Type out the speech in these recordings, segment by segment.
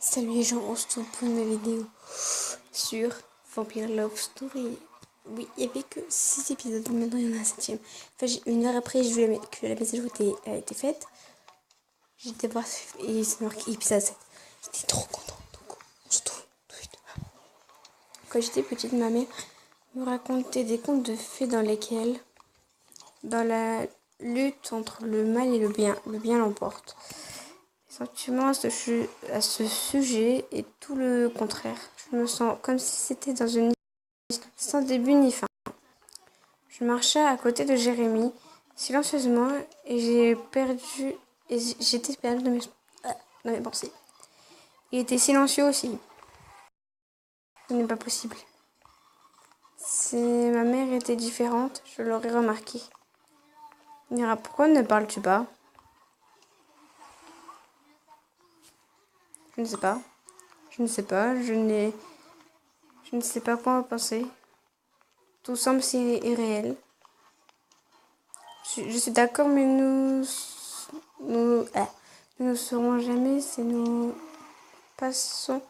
Salut les gens, on se retrouve pour une vidéo sur Vampire Love Story. Oui, il n'y avait que 6 épisodes, maintenant il y en a un 7ème. Enfin, une heure après que la mise à jour a été faite, j'étais voir et c'est marqué épisode 7. J'étais trop contente, donc on se retrouve tout de suite. Quand j'étais petite, ma mère me racontait des contes de fées dans lesquels, dans la lutte entre le mal et le bien l'emporte. Les sentiments à ce sujet est tout le contraire. Je me sens comme si c'était dans une histoire sans début ni fin. Je marchais à côté de Jérémie, silencieusement, et j'étais perdue dans mes pensées. Il était silencieux aussi. Ce n'est pas possible. Si ma mère était différente, je l'aurais remarqué. Mira, pourquoi ne parles-tu pas? Je ne sais pas. Je ne sais pas. Je ne sais pas quoi en penser. Tout semble si irréel. Je suis d'accord, mais nous ne saurons jamais si nous passons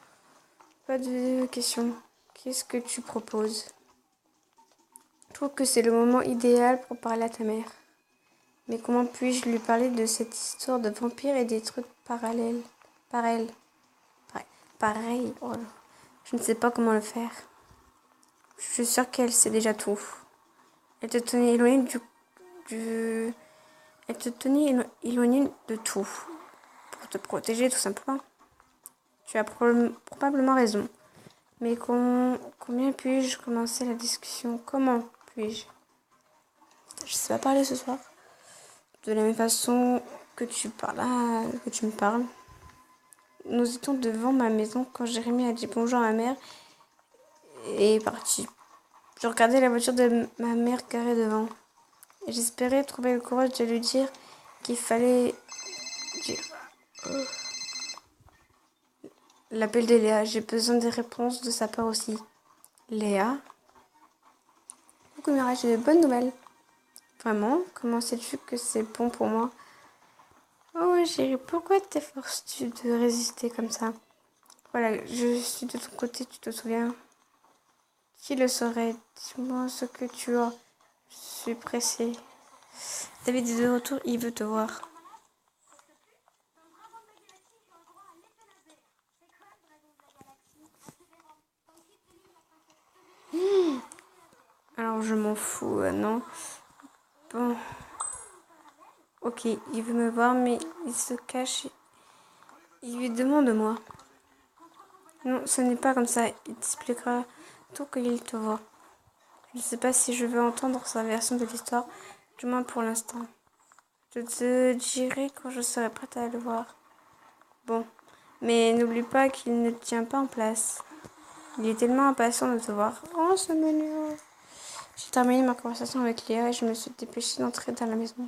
pas de questions. Qu'est-ce que tu proposes? Je trouve que c'est le moment idéal pour parler à ta mère. Mais comment puis-je lui parler de cette histoire de vampire et des trucs parallèles? Pareil. Oh là. Je ne sais pas comment le faire. Je suis sûre qu'elle sait déjà tout. Elle te tenait éloignée Elle te tenait éloignée de tout. Pour te protéger, tout simplement. Tu as probablement raison. Mais combien puis-je commencer la discussion? Comment puis-je? Je sais pas parler ce soir. De la même façon que tu me parles. Nous étions devant ma maison quand Jérémie a dit bonjour à ma mère et est parti. Je regardais la voiture de ma mère garée devant. Et j'espérais trouver le courage de lui dire qu'il fallait dire. L'appel de Léa, j'ai besoin des réponses de sa part aussi. Léa? Coucou Mira, j'ai de bonnes nouvelles. Vraiment? Comment sais-tu que c'est bon pour moi? Oh chérie, pourquoi t'efforces-tu de résister comme ça? Voilà, je suis de ton côté, tu te souviens? Qui le saurait? Dis-moi ce que tu as. Je suis pressée. David est de retour, il veut te voir. Alors je m'en fous, non? Bon. Ok, il veut me voir, mais il se cache. Il lui demande de moi. Non, ce n'est pas comme ça. Il t'expliquera tout quand il te voit. Je ne sais pas si je veux entendre sa version de l'histoire, du moins pour l'instant. Je te dirai quand je serai prête à le voir. Bon, mais n'oublie pas qu'il ne tient pas en place. Il est tellement impatient de te voir. Oh, c'est mignon. J'ai terminé ma conversation avec Léa et je me suis dépêchée d'entrer dans la maison.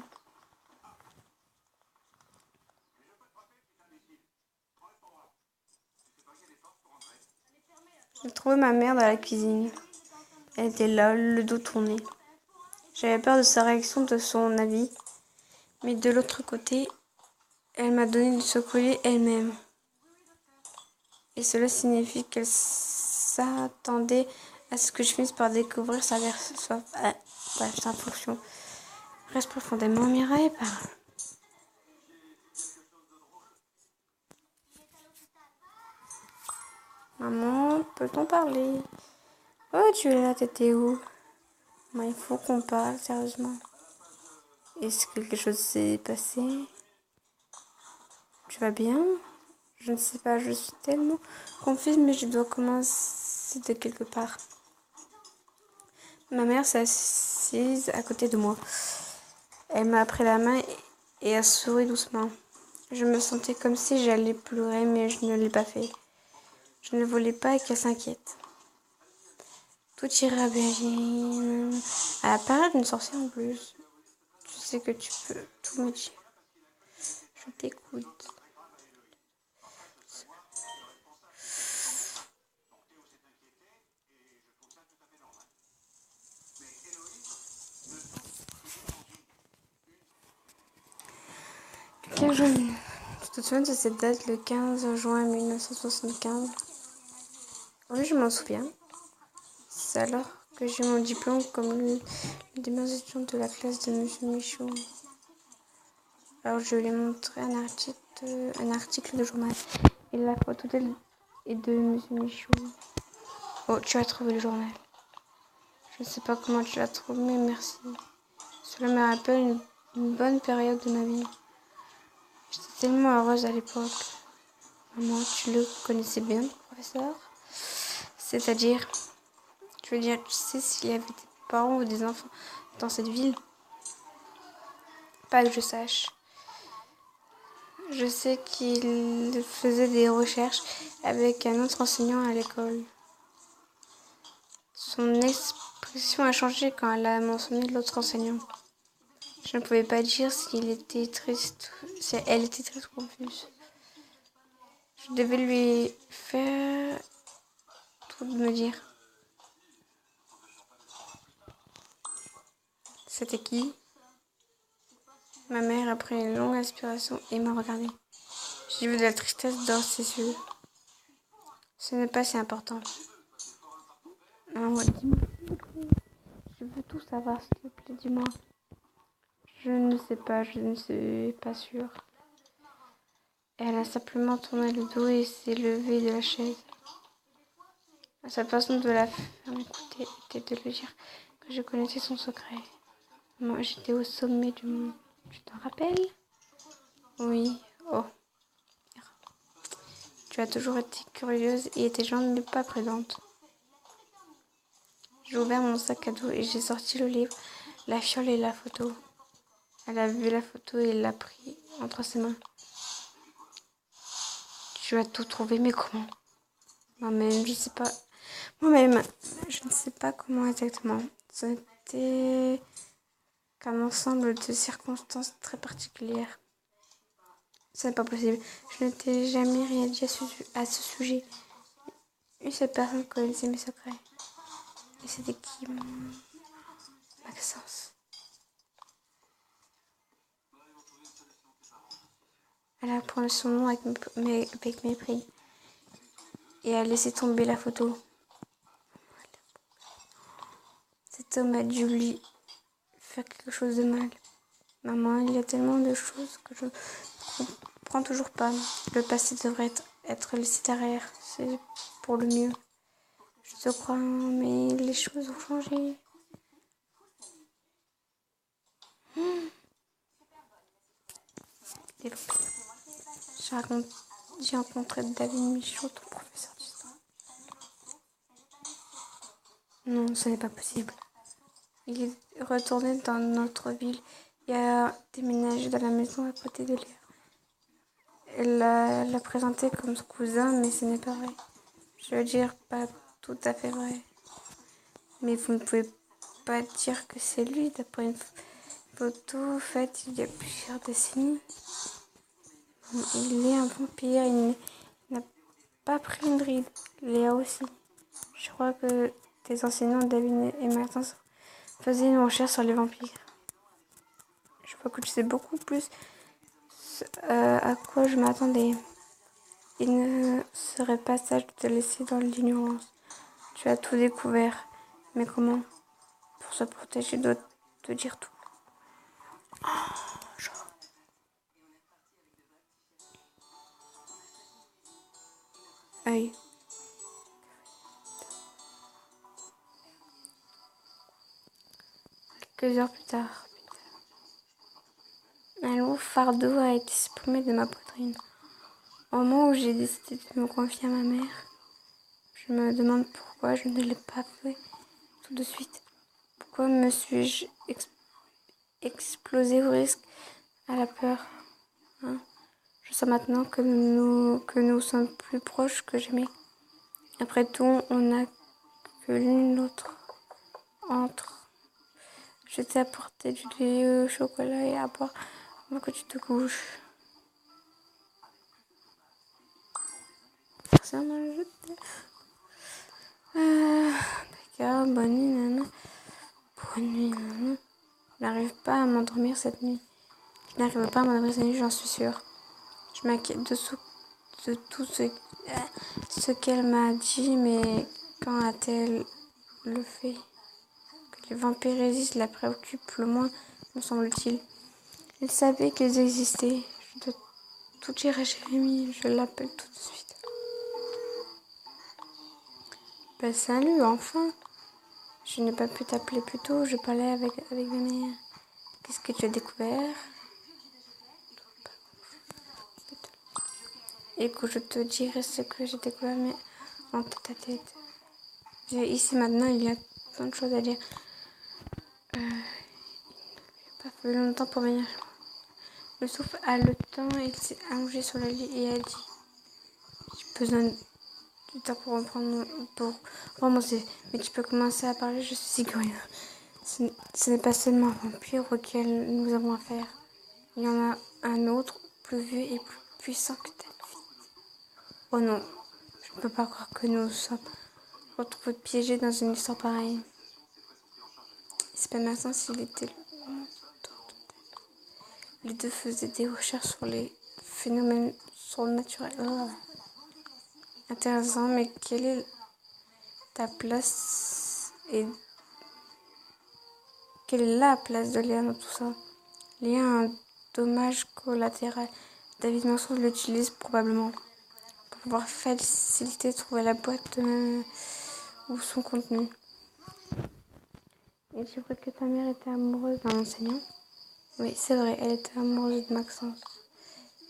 J'ai trouvé ma mère dans la cuisine. Elle était là, le dos tourné. J'avais peur de sa réaction, de son avis. Mais de l'autre côté, elle m'a donné de se coller elle-même. Et cela signifie qu'elle s'attendait à ce que je finisse par découvrir sa fonction. Reste profondément, Mira, et parle. Maman, peut-on parler? Oh, tu es là, t'étais où? Mais il faut qu'on parle, sérieusement. Est-ce que quelque chose s'est passé? Tu vas bien? Je ne sais pas, je suis tellement confuse, mais je dois commencer de quelque part. Ma mère s'est assise à côté de moi. Elle m'a pris la main et a souri doucement. Je me sentais comme si j'allais pleurer, mais je ne l'ai pas fait. Je ne voulais pas qu'elle s'inquiète. Tout ira bien. Elle a parlé d'une sorcière en plus. Tu sais que tu peux tout me dire. Je t'écoute. Quelle jolie. Tu te te souviens de cette date, le 15 juin 1975? Oui, je m'en souviens. C'est alors que j'ai mon diplôme comme le dernier étudiant de la classe de Monsieur Michaud. Alors je lui ai montré un article de journal et la photo d'elle et de Monsieur Michaud. Oh, tu as trouvé le journal. Je ne sais pas comment tu l'as trouvé, mais merci. Cela me rappelle une bonne période de ma vie. J'étais tellement heureuse à l'époque. Maman, tu le connaissais bien, le professeur? C'est-à-dire, tu veux dire, tu sais s'il y avait des parents ou des enfants dans cette ville? Pas que je sache. Je sais qu'il faisait des recherches avec un autre enseignant à l'école. Son expression a changé quand elle a mentionné l'autre enseignant. Je ne pouvais pas dire si elle était triste ou confuse. Je devais lui faire tout de me dire. C'était qui? Ma mère a pris une longue inspiration et m'a regardée. J'ai vu de la tristesse dans ses yeux. Ce n'est pas si important. Alors, dis-moi. Je veux tout savoir, s'il te plaît, dis-moi. Je ne sais pas, je ne suis pas sûre. Elle a simplement tourné le dos et s'est levée de la chaise. Sa façon de la faire m'écouter était de lui dire que je connaissais son secret. Moi, j'étais au sommet du monde. Tu t'en rappelles? Oui. Oh. Tu as toujours été curieuse et intelligente, mais pas prudente. J'ai ouvert mon sac à dos et j'ai sorti le livre, la fiole et la photo. Elle a vu la photo et l'a pris entre ses mains. Tu as tout trouvé, mais comment? Moi-même, je ne sais pas comment exactement. C'était qu'un ensemble de circonstances très particulières. Ce n'est pas possible. Je ne t'ai jamais rien dit à ce sujet. Une seule personne connaissait mes secrets. Et c'était qui? Maxence. Elle a prononcé son nom avec mépris. Et a laissé tomber la photo. Cet homme a dû lui faire quelque chose de mal. Maman, il y a tellement de choses que je ne comprends toujours pas. Le passé devrait être laissé derrière. C'est pour le mieux. Je te crois, mais les choses ont changé. J'ai rencontré David Michaud, ton professeur d'histoire. Non, ce n'est pas possible. Il est retourné dans notre ville et a déménagé dans la maison à côté de l'hier. Elle l'a présenté comme son cousin, mais ce n'est pas vrai. Je veux dire, pas tout à fait vrai. Mais vous ne pouvez pas dire que c'est lui, d'après une photo faite il y a plusieurs décennies. Il est un vampire, il n'a pas pris une ride. Léa aussi. Je crois que tes enseignants, David et Martin, faisaient une recherche sur les vampires. Je vois que tu sais beaucoup plus à quoi je m'attendais. Il ne serait pas sage de te laisser dans l'ignorance. Tu as tout découvert. Mais comment? Pour se protéger, je dois te dire tout. Genre. Aïe. Quelques heures plus tard, un lourd fardeau a été supprimé de ma poitrine. Au moment où j'ai décidé de me confier à ma mère, je me demande pourquoi je ne l'ai pas fait tout de suite. Pourquoi me suis-je explosé au risque, à la peur, hein? Je sens maintenant que nous sommes plus proches que jamais. Après tout, on n'a que l'une l'autre entre. Je t'ai apporté du lait au chocolat et à boire avant que tu te couches. Personne n'a jeté. D'accord, bonne nuit, nana. Bonne nuit, nana. Je n'arrive pas à m'endormir cette nuit. J'en suis sûre. Je Je m'inquiète de tout ce qu'elle m'a dit, mais quand a-t-elle le fait? Que les vampires existent la préoccupe le moins, me semble-t-il. Elle savait qu'ils existaient. Je dois tout dire à Jérémie, je l'appelle tout de suite. Ben salut, enfin! Je n'ai pas pu t'appeler plus tôt, je parlais avec ma mère. Qu'est-ce que tu as découvert? Écoute, je te dirai ce que j'ai découvert, mais en tête à tête. Ici maintenant, il y a plein de choses à dire. Il n'a pas fallu longtemps pour venir. Le souffle haletant, il s'est allongé sur le lit et a dit: j'ai besoin du temps pour remonter. Mais tu peux commencer à parler, je suis curieux. Ce n'est pas seulement un vampire auquel nous avons affaire. Il y en a un autre, plus vieux et plus puissant que ta fille. Oh non, je ne peux pas croire que nous sommes retrouvés piégés dans une histoire pareille. C'est pas maintenant s'il était le mentor de tête. Les deux faisaient des recherches sur les phénomènes surnaturels. Oh. Intéressant, mais quelle est ta place et quelle est la place de Léa dans tout ça? Léa a un dommage collatéral. David Manson l'utilise probablement pour pouvoir faciliter trouver la boîte ou son contenu. Et c'est vrai que ta mère était amoureuse d'un enseignant? Oui, c'est vrai, elle était amoureuse de Maxence.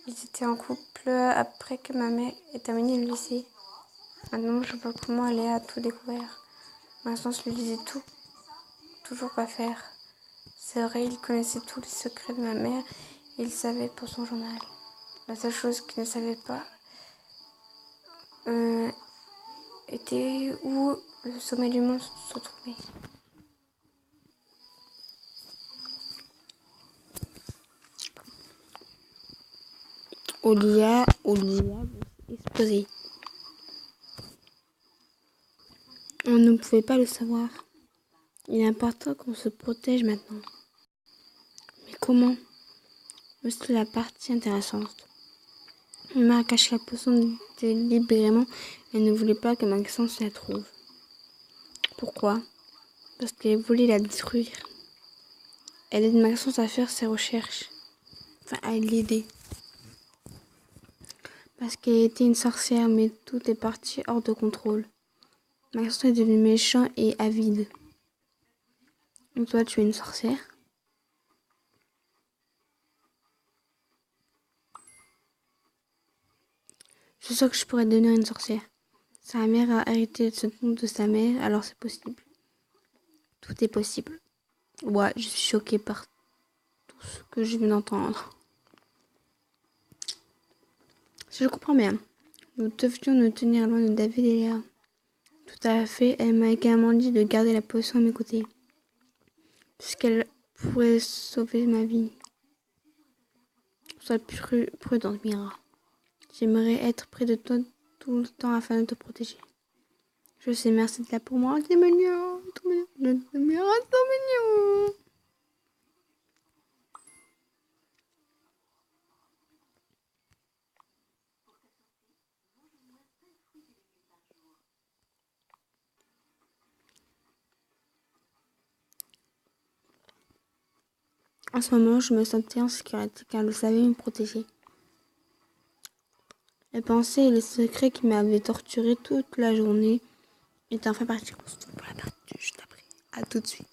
Ils étaient en couple après que ma mère ait terminé le lycée. Maintenant, je vois comment Léa a tout découvert. Maxence lui disait tout, toujours quoi faire. C'est vrai, il connaissait tous les secrets de ma mère et il savait pour son journal. La seule chose qu'il ne savait pas était où le sommet du monde se trouvait. Olia va exploser. On ne pouvait pas le savoir. Il est important qu'on se protège maintenant. Mais comment? C'est la partie intéressante. Ma mère a caché la potion délibérément. Elle ne voulait pas que Maxence la trouve. Pourquoi? Parce qu'elle voulait la détruire. Elle aide Maxence à faire ses recherches. Enfin, à l'aider. Parce qu'elle était une sorcière, mais tout est parti hors de contrôle. Maxence est devenu méchant et avide. Et toi, tu es une sorcière? Je suis sûre que je pourrais devenir une sorcière. Sa mère a hérité ce don de sa mère, alors c'est possible. Tout est possible. Ouais, je suis choquée par tout ce que je viens d'entendre. Si je comprends bien, nous devions nous tenir loin de David et Léa. Tout à fait, elle m'a également dit de garder la potion à mes côtés, puisqu'elle pourrait sauver ma vie. Sois prudente, Mira. J'aimerais être près de toi tout le temps afin de te protéger. Je sais, merci d'être là pour moi. C'est mignon, tout mignon, tout mignon. En ce moment, je me sentais en sécurité car elle savait me protéger. Les pensées et les secrets qui m'avaient torturée toute la journée étaient enfin partis. Pour la partie juste après. À tout de suite.